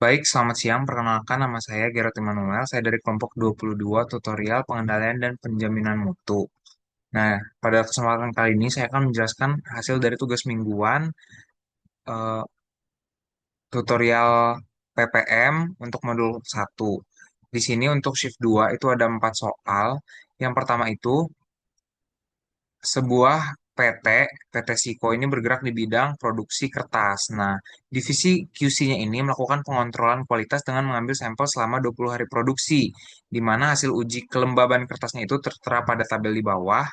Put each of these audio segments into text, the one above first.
Baik, selamat siang. Perkenalkan nama saya Gerard Immanuel. Saya dari kelompok 22 tutorial pengendalian dan penjaminan mutu. Nah, pada kesempatan kali ini saya akan menjelaskan hasil dari tugas mingguan eh, tutorial PPM untuk modul 1. Di sini untuk shift 2 itu ada 4 soal. Yang pertama itu sebuah PT Siko ini bergerak di bidang produksi kertas. Nah, divisi QC-nya ini melakukan pengontrolan kualitas dengan mengambil sampel selama 20 hari produksi, di mana hasil uji kelembaban kertasnya itu tertera pada tabel di bawah.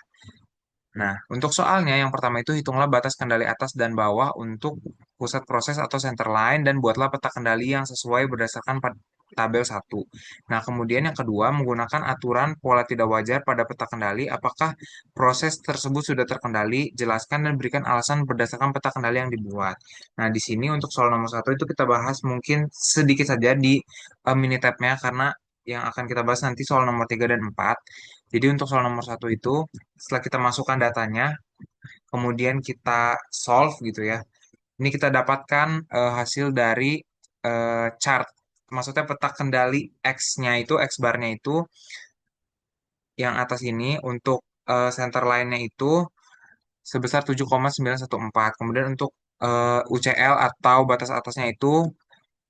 Nah, untuk soalnya yang pertama itu hitunglah batas kendali atas dan bawah untuk pusat proses atau center line dan buatlah peta kendali yang sesuai berdasarkan tabel 1. Nah, kemudian yang kedua menggunakan aturan pola tidak wajar pada peta kendali apakah proses tersebut sudah terkendali, jelaskan dan berikan alasan berdasarkan peta kendali yang dibuat. Nah, di sini untuk soal nomor 1 itu kita bahas mungkin sedikit saja di mini tabnya karena yang akan kita bahas nanti soal nomor 3 dan 4. Jadi untuk soal nomor 1 itu setelah kita masukkan datanya, kemudian kita solve gitu ya. Ini kita dapatkan hasil dari chart. Maksudnya peta kendali X-nya itu, X bar-nya itu yang atas ini untuk center line-nya itu sebesar 7,914. Kemudian untuk UCL atau batas atasnya itu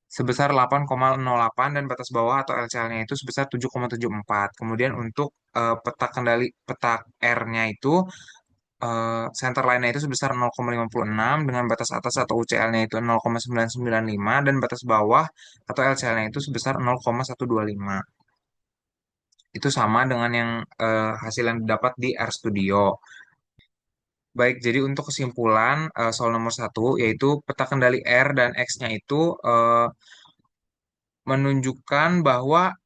sebesar 8,08 dan batas bawah atau LCL-nya itu sebesar 7,74. Kemudian untuk peta kendali peta R-nya itu center line-nya itu sebesar 0,56 dengan batas atas atau UCL-nya itu 0,995 dan batas bawah atau LCL-nya itu sebesar 0,125. Itu sama dengan yang hasil yang didapat di RStudio. Baik, jadi untuk kesimpulan soal nomor 1 yaitu peta kendali R dan X-nya itu menunjukkan bahwa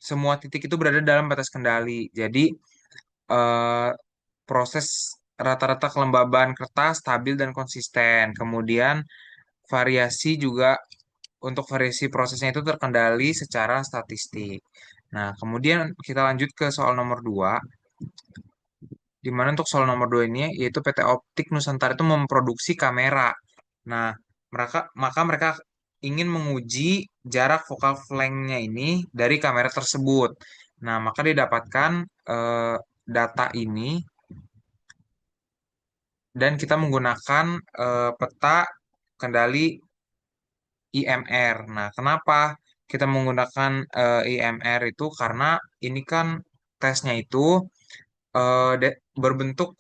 semua titik itu berada dalam batas kendali. Jadi eh, proses rata-rata kelembaban kertas stabil dan konsisten. Kemudian variasi juga untuk variasi prosesnya itu terkendali secara statistik. Nah, kemudian kita lanjut ke soal nomor 2, di mana untuk soal nomor 2 ini yaitu PT Optik Nusantara itu memproduksi kamera. Nah, maka mereka ingin menguji jarak focal length-nya ini dari kamera tersebut. Nah, maka didapatkan eh, data ini dan kita menggunakan peta kendali IMR. Nah, kenapa kita menggunakan IMR itu? Karena ini kan tesnya itu berbentuk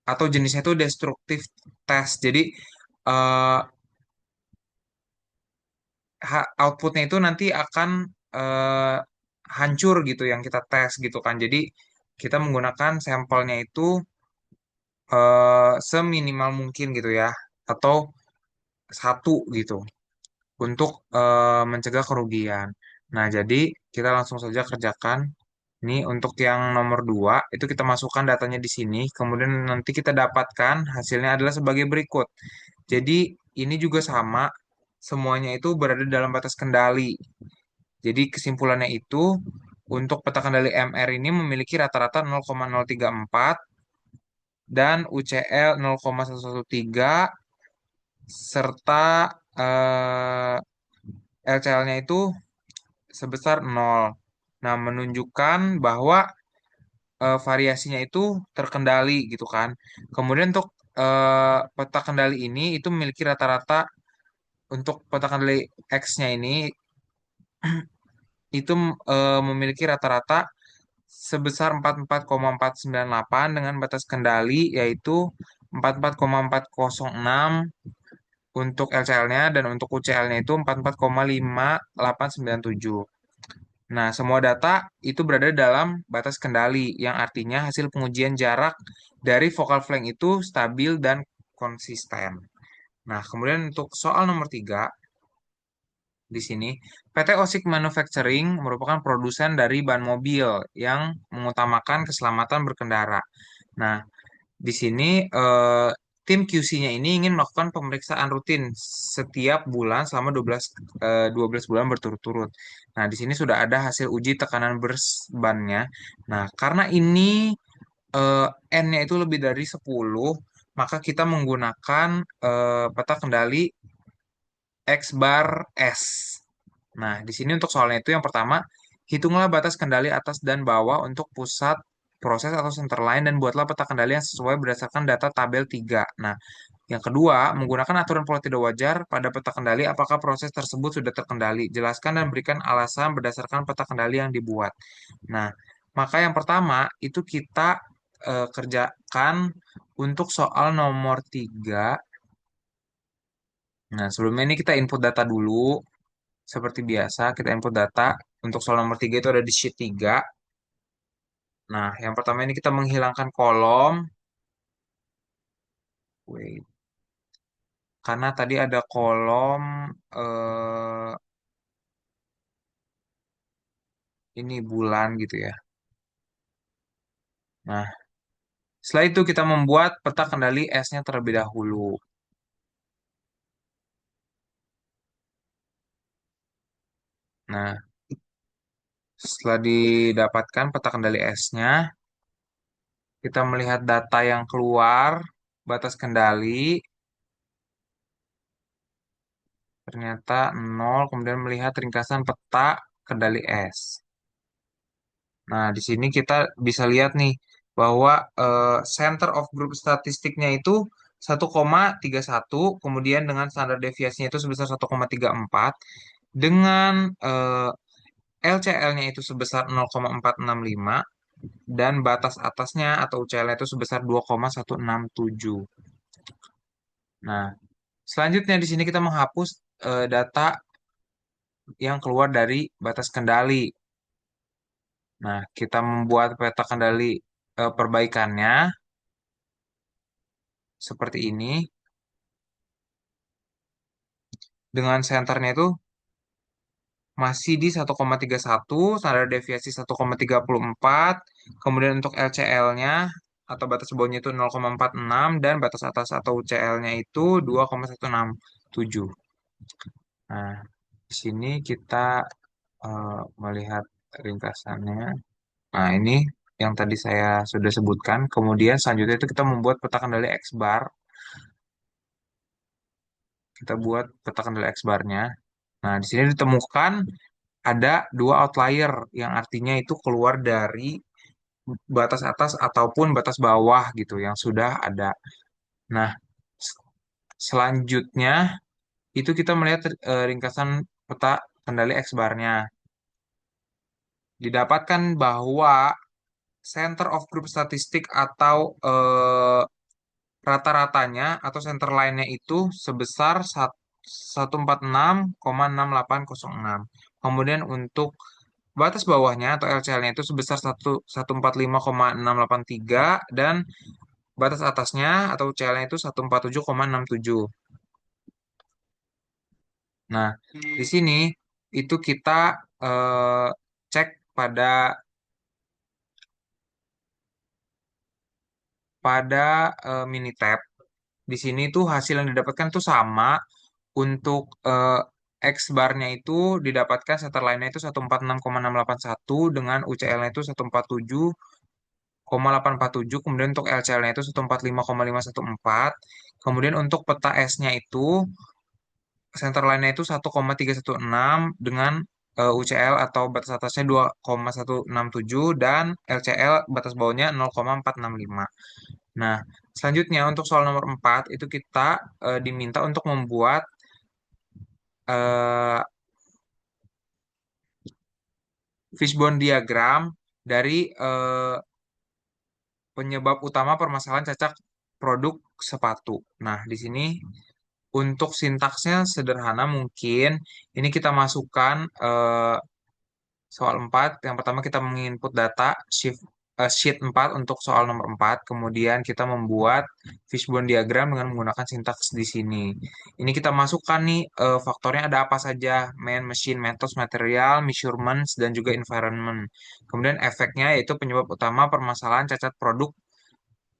atau jenisnya itu destruktif test. Jadi eh, outputnya itu nanti akan eh, hancur gitu yang kita tes gitu kan. Jadi kita menggunakan sampelnya itu seminimal mungkin gitu ya, atau satu gitu untuk mencegah kerugian. Nah, jadi kita langsung saja kerjakan. Ini untuk yang nomor 2 itu kita masukkan datanya di sini, kemudian nanti kita dapatkan hasilnya adalah sebagai berikut. Jadi ini juga sama, semuanya itu berada dalam batas kendali. Jadi kesimpulannya itu untuk peta kendali MR ini memiliki rata-rata 0,034 dan UCL 0,113 serta LCL-nya itu sebesar 0. Nah, menunjukkan bahwa variasinya itu terkendali gitu kan. Kemudian untuk peta kendali ini itu memiliki rata-rata untuk peta kendali X-nya ini itu memiliki rata-rata sebesar 44,498 dengan batas kendali yaitu 44,406 untuk LCL-nya dan untuk UCL-nya itu 44,5897. Nah, semua data itu berada dalam batas kendali yang artinya hasil pengujian jarak dari focal length itu stabil dan konsisten. Nah, kemudian untuk soal nomor 3 di sini, PT Osik Manufacturing merupakan produsen dari ban mobil yang mengutamakan keselamatan berkendara. Nah, di sini tim QC-nya ini ingin melakukan pemeriksaan rutin setiap bulan selama 12 bulan berturut-turut. Nah, di sini sudah ada hasil uji tekanan bannya. Nah, karena ini eh, N-nya itu lebih dari 10, maka kita menggunakan peta kendali X bar S. Nah, di sini untuk soalnya itu yang pertama, hitunglah batas kendali atas dan bawah untuk pusat proses atau center line dan buatlah peta kendali yang sesuai berdasarkan data tabel 3. Nah, yang kedua, menggunakan aturan pola tidak wajar pada peta kendali apakah proses tersebut sudah terkendali. Jelaskan dan berikan alasan berdasarkan peta kendali yang dibuat. Nah, maka yang pertama itu kita kerjakan untuk soal nomor 3. Nah, sebelumnya ini kita input data dulu. Seperti biasa, kita input data. Untuk soal nomor 3 itu ada di sheet 3. Nah, yang pertama ini kita menghilangkan kolom. Wait. Karena tadi ada kolom eh, ini bulan gitu ya. Nah, setelah itu kita membuat peta kendali S-nya terlebih dahulu. Nah, setelah didapatkan peta kendali S-nya, kita melihat data yang keluar, batas kendali, ternyata 0, kemudian melihat ringkasan peta kendali S. Nah, di sini kita bisa lihat nih bahwa center of group statistiknya itu 1,31, kemudian dengan standar deviasinya itu sebesar 1,34, dengan LCL-nya itu sebesar 0,465, dan batas atasnya atau UCL-nya itu sebesar 2,167. Nah, selanjutnya di sini kita menghapus data yang keluar dari batas kendali. Nah, kita membuat peta kendali perbaikannya seperti ini. Dengan senternya itu masih di 1,31, standar deviasi 1,34, kemudian untuk LCL-nya atau batas bawahnya itu 0,46 dan batas atas atau UCL-nya itu 2,167. Nah, di sini kita melihat ringkasannya. Nah, ini yang tadi saya sudah sebutkan. Kemudian selanjutnya itu kita membuat peta kendali X bar. Kita buat peta kendali X barnya. Nah, di sini ditemukan ada dua outlier yang artinya itu keluar dari batas atas ataupun batas bawah gitu yang sudah ada. Nah, s- selanjutnya itu kita melihat ringkasan peta kendali X bar-nya. Didapatkan bahwa center of group statistik atau rata-ratanya atau center line-nya itu sebesar 146,6806. Kemudian untuk batas bawahnya atau LCL-nya itu sebesar 145,683 dan batas atasnya atau UCL-nya itu 147,67. Nah, di sini itu kita eh, cek pada pada Minitab. Di sini tuh hasil yang didapatkan tuh sama untuk X bar-nya itu didapatkan center line-nya itu 146,681 dengan UCL-nya itu 147,847, kemudian untuk LCL-nya itu 145,514. Kemudian untuk peta S-nya itu center line-nya itu 1,316 dengan UCL atau batas atasnya 2,167 dan LCL batas bawahnya 0,465. Nah, selanjutnya untuk soal nomor 4 itu kita diminta untuk membuat eh, fishbone diagram dari penyebab utama permasalahan cacat produk sepatu. Nah, di sini untuk sintaksnya sederhana mungkin. Ini kita masukkan soal 4. Yang pertama kita menginput data sheet 4 untuk soal nomor 4. Kemudian kita membuat fishbone diagram dengan menggunakan sintaks di sini. Ini kita masukkan nih faktornya ada apa saja. Man, machine, methods, material, measurements, dan juga environment. Kemudian efeknya yaitu penyebab utama permasalahan cacat produk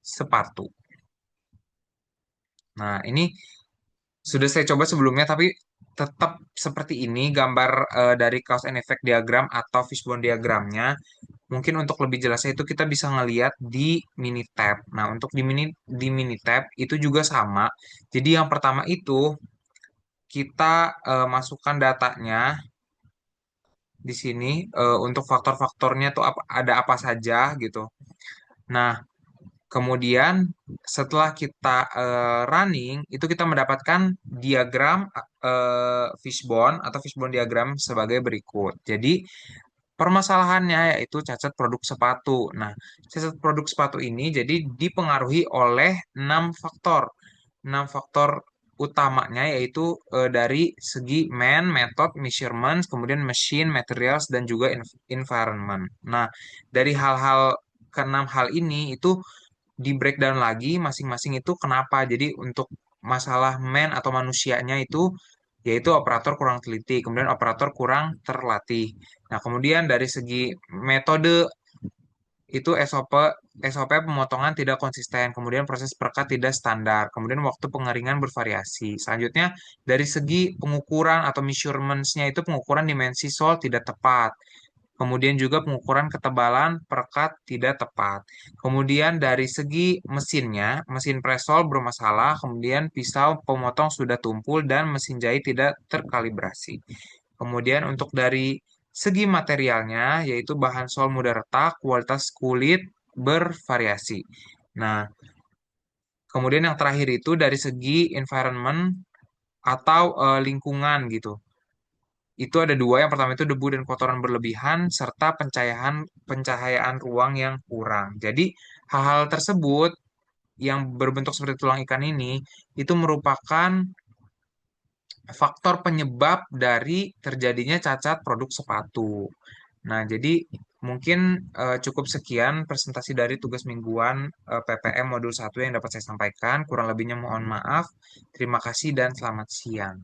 sepatu. Nah, ini sudah saya coba sebelumnya, tapi tetap seperti ini gambar dari cause and effect diagram atau fishbone diagramnya. Mungkin untuk lebih jelasnya itu kita bisa ngeliat di Minitab. Nah, untuk di Minitab itu juga sama. Jadi yang pertama itu kita masukkan datanya di sini untuk faktor-faktornya tuh ada apa saja gitu. Nah, kemudian setelah kita running, itu kita mendapatkan diagram fishbone atau fishbone diagram sebagai berikut. Jadi permasalahannya yaitu cacat produk sepatu. Nah, cacat produk sepatu ini jadi dipengaruhi oleh 6 faktor. 6 faktor utamanya yaitu dari segi man, method, measurements, kemudian machine, materials, dan juga environment. Nah, dari hal-hal keenam hal ini itu di breakdown lagi masing-masing itu kenapa. Jadi untuk masalah man atau manusianya itu yaitu operator kurang teliti, kemudian operator kurang terlatih. Nah, kemudian dari segi metode itu SOP pemotongan tidak konsisten, kemudian proses perekat tidak standar, kemudian waktu pengeringan bervariasi. Selanjutnya, dari segi pengukuran atau measurements-nya itu pengukuran dimensi sol tidak tepat. Kemudian juga pengukuran ketebalan perekat tidak tepat. Kemudian dari segi mesinnya, mesin presol bermasalah, kemudian pisau pemotong sudah tumpul dan mesin jahit tidak terkalibrasi. Kemudian untuk dari segi materialnya, yaitu bahan sol mudah retak, kualitas kulit bervariasi. Nah, kemudian yang terakhir itu dari segi environment atau lingkungan gitu. Itu ada dua. Yang pertama itu debu dan kotoran berlebihan serta pencahayaan ruang yang kurang. Jadi hal-hal tersebut yang berbentuk seperti tulang ikan ini itu merupakan faktor penyebab dari terjadinya cacat produk sepatu. Nah, jadi mungkin cukup sekian presentasi dari tugas mingguan PPM modul 1 yang dapat saya sampaikan. Kurang lebihnya mohon maaf. Terima kasih dan selamat siang.